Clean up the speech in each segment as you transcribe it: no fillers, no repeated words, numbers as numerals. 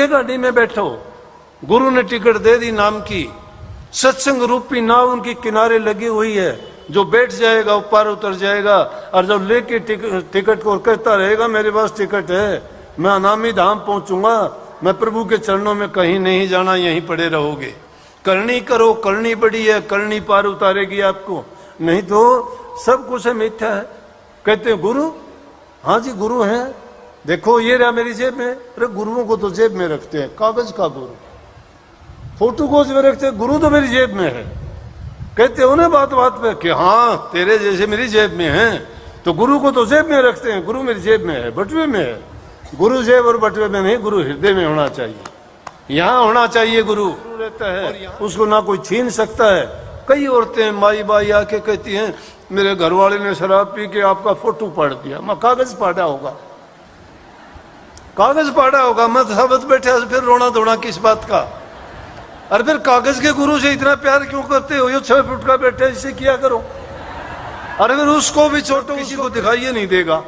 गाड़ी में बैठो, गुरु ने टिकट दे दी नाम की, सत्संग रूपी नाव उनकी किनारे लगी हुई है, जो बैठ जाएगा वो पार उतर जाएगा। और जब लेके टिकट को कहता रहेगा मेरे पास टिकट है, मैं अनामी धाम पहुंचूंगा, मैं प्रभु के चरणों में कहीं नहीं जाना, यहीं पड़े रहोगे। करनी करो, करनी बड़ी है, करनी पार उतारेगी आपको, नहीं तो सब कुछ है मिथ्या है। कहते हैं गुरु, हाँ जी गुरु है, देखो ये रहा मेरी जेब में। अरे गुरुओं को तो जेब में रखते हैं, कागज का गुरु, फोटो को जेब में रखते हैं, गुरु तो मेरी जेब में है। कहते हो ना बात बात पे कि हाँ तेरे जैसे मेरी जेब में है, तो गुरु को तो जेब में रखते हैं, गुरु मेरी जेब में है, बटुए में है। गुरु जेब और बटुए में नहीं, गुरु हृदय में होना चाहिए, यहाँ होना चाहिए। गुरु रहता है, उसको ना कोई छीन सकता है। कई औरतें माई बाई आके कहती हैं मेरे घर वाले ने शराब पी के आपका फोटो पाड़ दिया। मैं कागज पाड़ा होगा, कागज पाड़ा होगा, मत साबत बैठे फिर रोना धोना किस बात का। अरे फिर कागज के गुरु से इतना प्यार क्यों करते हो? ये 6 फुट का बैठे, इससे किया करो। अरे फिर उसको भी छोटो, किसी को दिखाई नहीं देगा,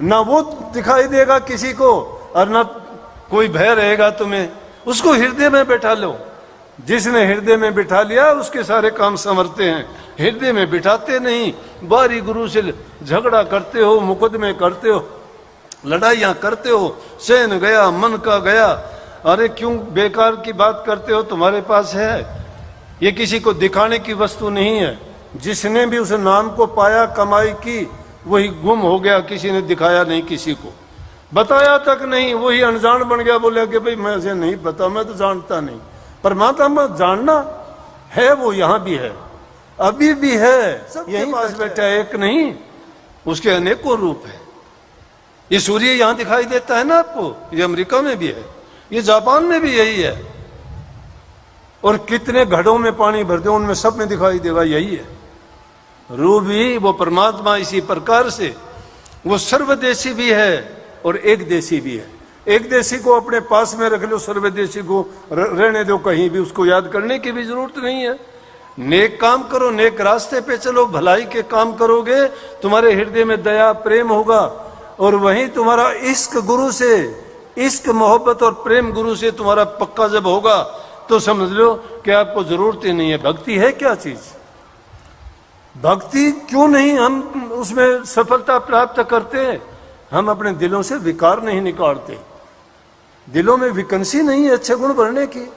ना वो दिखाई देगा किसी को, और ना कोई भय रहेगा तुम्हें। उसको हृदय में बैठा लो। जिसने हृदय में बिठा लिया उसके सारे काम संवरते हैं। हृदय में बिठाते नहीं, बारी गुरु से झगड़ा करते हो, मुकदमे करते हो, लड़ाइयां करते हो, सहन गया मन का गया। अरे क्यों बेकार की बात करते हो? तुम्हारे पास है, ये किसी को दिखाने की वस्तु नहीं है। जिसने भी उस नाम को पाया, कमाई की, वही गुम हो गया, किसी ने दिखाया नहीं, किसी को बताया तक नहीं, वही अनजान बन गया। बोला कि भाई मुझे नहीं पता, मैं तो जानता नहीं। परमात्मा जानना है, वो यहाँ भी है, अभी भी है, यहीं पास बैठा है, एक नहीं, उसके अनेकों रूप है। ये सूर्य यहाँ दिखाई देता है ना आपको, ये अमेरिका में भी है, ये जापान में भी यही है। और कितने घड़ों में पानी भर दो, उनमें सब में दिखाई देगा यही है। रूप भी वो परमात्मा इसी प्रकार से, वो सर्वदेशी भी है और एक देशी भी है। एक देशी को अपने पास में रख लो, सर्वदेशी को रहने दो कहीं भी, उसको याद करने की भी जरूरत नहीं है। नेक काम करो, नेक रास्ते पे चलो, भलाई के काम करोगे, तुम्हारे हृदय में दया प्रेम होगा। और वहीं तुम्हारा इश्क गुरु से, इश्क मोहब्बत और प्रेम गुरु से तुम्हारा पक्का जब होगा, तो समझ लो कि आपको जरूरत ही नहीं है। भक्ति है क्या चीज? भक्ति क्यों नहीं हम उसमें सफलता प्राप्त करते? हम अपने दिलों से विकार नहीं निकालते। दिलों में विकंसी नहीं है अच्छे गुण भरने की।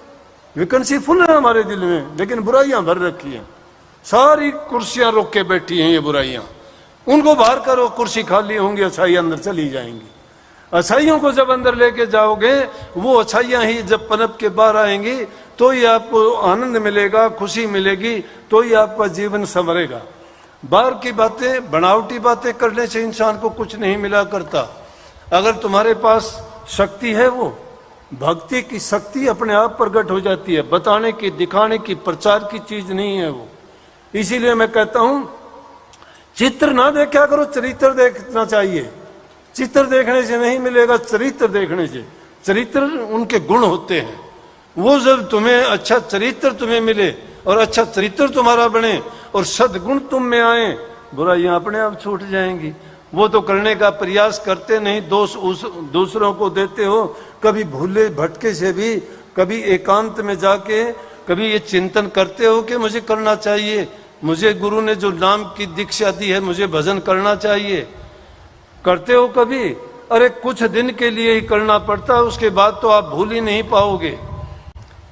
विकंसी फुल है हमारे दिल में, लेकिन बुराइयां भर रखी हैं। सारी कुर्सियां रोक के बैठी हैं ये बुराइयां, उनको बाहर करो, कुर्सी खाली होंगी, अच्छाई अंदर चली जाएंगी। अच्छाइयों को जब अंदर लेके जाओगे, वो अच्छाइयां ही जब पनप के बाहर आएंगी, तो ही आपको आनंद मिलेगा, खुशी मिलेगी, तो ही आपका जीवन संवरेगा। बाहर की बातें, बनावटी बातें करने से इंसान को कुछ नहीं मिला करता। अगर तुम्हारे पास शक्ति है, वो भक्ति की शक्ति अपने आप प्रकट हो जाती है। बताने की, दिखाने की, प्रचार की चीज नहीं है वो। इसीलिए मैं कहता हूं, चित्र ना देखा करो, चरित्र देखना चाहिए। चित्र देखने से नहीं मिलेगा, चरित्र देखने से। चरित्र उनके गुण होते हैं। वो जब तुम्हें अच्छा चरित्र तुम्हें मिले और अच्छा चरित्र तुम्हारा बने और सद्गुण तुम में आए, बुराइयां अपने आप छूट जाएंगी। वो तो करने का प्रयास करते नहीं, दोष उस दूसरों को देते हो। कभी भूले भटके से भी, कभी एकांत में जाके, कभी ये चिंतन करते हो कि मुझे करना चाहिए, मुझे गुरु ने जो नाम की दीक्षा दी है, मुझे भजन करना चाहिए। करते हो कभी? अरे कुछ दिन के लिए ही करना पड़ता है, उसके बाद तो आप भूल ही नहीं पाओगे।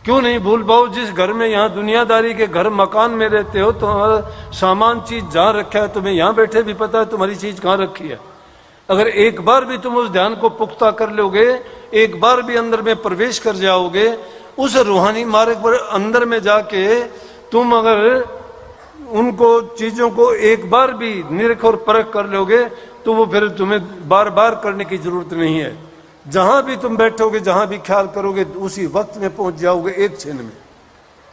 क्यों नहीं भूल पाओ? जिस घर में, यहाँ दुनियादारी के घर मकान में रहते हो, तुम्हारा सामान चीज जहाँ रखा है, तुम्हें यहाँ बैठे भी पता है तुम्हारी चीज कहाँ रखी है। अगर एक बार भी तुम उस ध्यान को पुख्ता कर लोगे, एक बार भी अंदर में प्रवेश कर जाओगे, उस रूहानी मार्ग पर अंदर में जाके तुम अगर उनको चीजों को एक बार भी निरख और परख कर लोगे, तो वो फिर तुम्हें बार बार करने की जरूरत नहीं है। जहां भी तुम बैठोगे, जहां भी ख्याल करोगे, उसी वक्त में पहुंच जाओगे, एक क्षण में।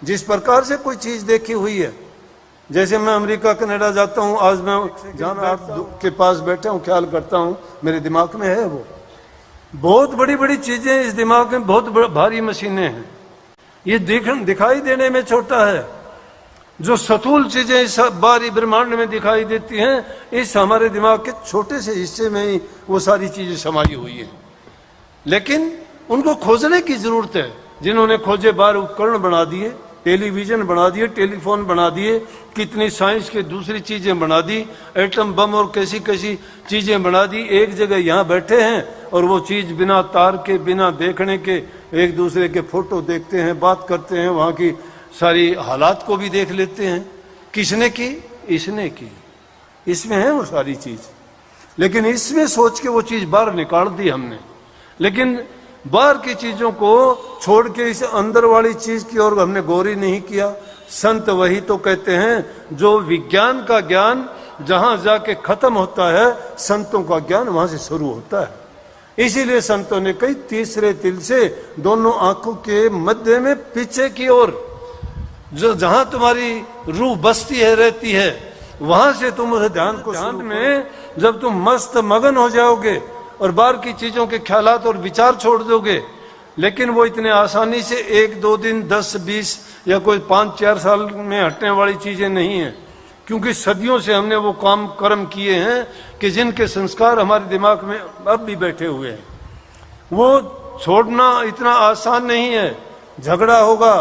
जिस प्रकार से कोई चीज देखी हुई है, जैसे मैं अमेरिका कनाडा जाता हूं, आज मैं जहां आप के पास बैठा हूं, ख्याल करता हूं, मेरे दिमाग में है वो। बहुत बड़ी बड़ी चीजें इस दिमाग में, बहुत भारी मशीनें हैं। ये दिखाई देने में छोटा है, जो स्थूल चीजें इस बाहरी ब्रह्मांड में दिखाई देती हैं, इस हमारे दिमाग के छोटे से हिस्से में ही वो सारी चीजें समाई हुई हैं। लेकिन उनको खोजने की जरूरत है। जिन्होंने खोजे, बाहर उपकरण बना दिए, टेलीविजन बना दिए, टेलीफोन बना दिए, कितनी साइंस की दूसरी चीजें बना दी, एटम बम और कैसी कैसी चीजें बना दी। एक जगह यहाँ बैठे हैं और वो चीज बिना तार के, बिना देखने के, एक दूसरे के फोटो देखते हैं, बात करते हैं, वहां की सारी हालात को भी देख लेते हैं। किसने की? इसने की। इसमें है वो सारी चीज, लेकिन इसमें सोच के वो चीज बाहर निकाल दी हमने। लेकिन बाहर की चीजों को छोड़ के इस अंदर वाली चीज की ओर हमने गौर ही नहीं किया। संत वही तो कहते हैं, जो विज्ञान का ज्ञान जहां जाके खत्म होता है, संतों का ज्ञान वहां से शुरू होता है। इसीलिए संतों ने कई तीसरे तिल से दोनों आंखों के मध्य में पीछे की ओर, जो जहां तुम्हारी रूह बसती है, रहती है, वहां से तुम उस ध्यान को, ध्यान में जब तुम मस्त मगन हो जाओगे और बाहर की चीजों के ख्यालात और विचार छोड़ दोगे, लेकिन वो इतने आसानी से 1-2 दिन, 10-20 या कोई 5-4 साल में हटने वाली चीजें नहीं है। क्योंकि सदियों से हमने वो काम कर्म किए हैं कि जिनके संस्कार हमारे दिमाग में अब भी बैठे हुए हैं। वो छोड़ना इतना आसान नहीं है। झगड़ा होगा,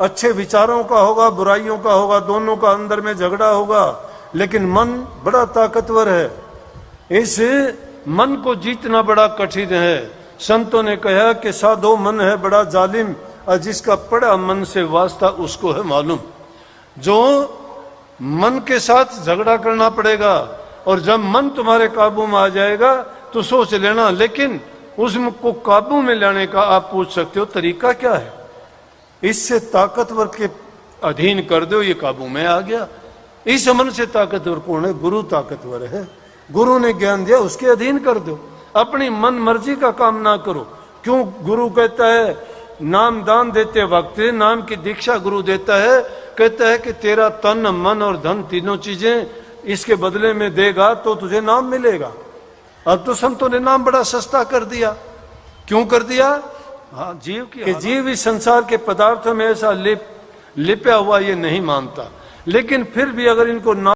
अच्छे विचारों का होगा, बुराइयों का होगा, दोनों का अंदर में झगड़ा होगा, लेकिन मन बड़ा ताकतवर है। इस मन को जीतना बड़ा कठिन है। संतों ने कहा कि साधो मन है बड़ा जालिम, और जिसका पड़ा मन से वास्ता उसको है मालूम। जो मन के साथ झगड़ा करना पड़ेगा, और जब मन तुम्हारे काबू में आ जाएगा तो सोच लेना। लेकिन उसको काबू में लाने का आप पूछ सकते हो तरीका क्या है? इससे ताकतवर के अधीन कर दो, ये काबू में आ गया। इस मन से ताकतवर कौन है? गुरु ताकतवर है। गुरु ने ज्ञान दिया, उसके अधीन कर दो। अपनी मन मर्जी का काम ना करो। क्यों? गुरु कहता है, नाम दान देते वक्त नाम की दीक्षा गुरु देता है, कहता है कि तेरा तन, मन और धन, तीनों चीजें इसके बदले में देगा तो तुझे नाम मिलेगा। अब तो संतों ने नाम बड़ा सस्ता कर दिया। क्यों कर दिया? हाँ, जीव की, जीव इस संसार के पदार्थों में ऐसा लिपया हुआ ये नहीं मानता, लेकिन फिर भी अगर इनको नाम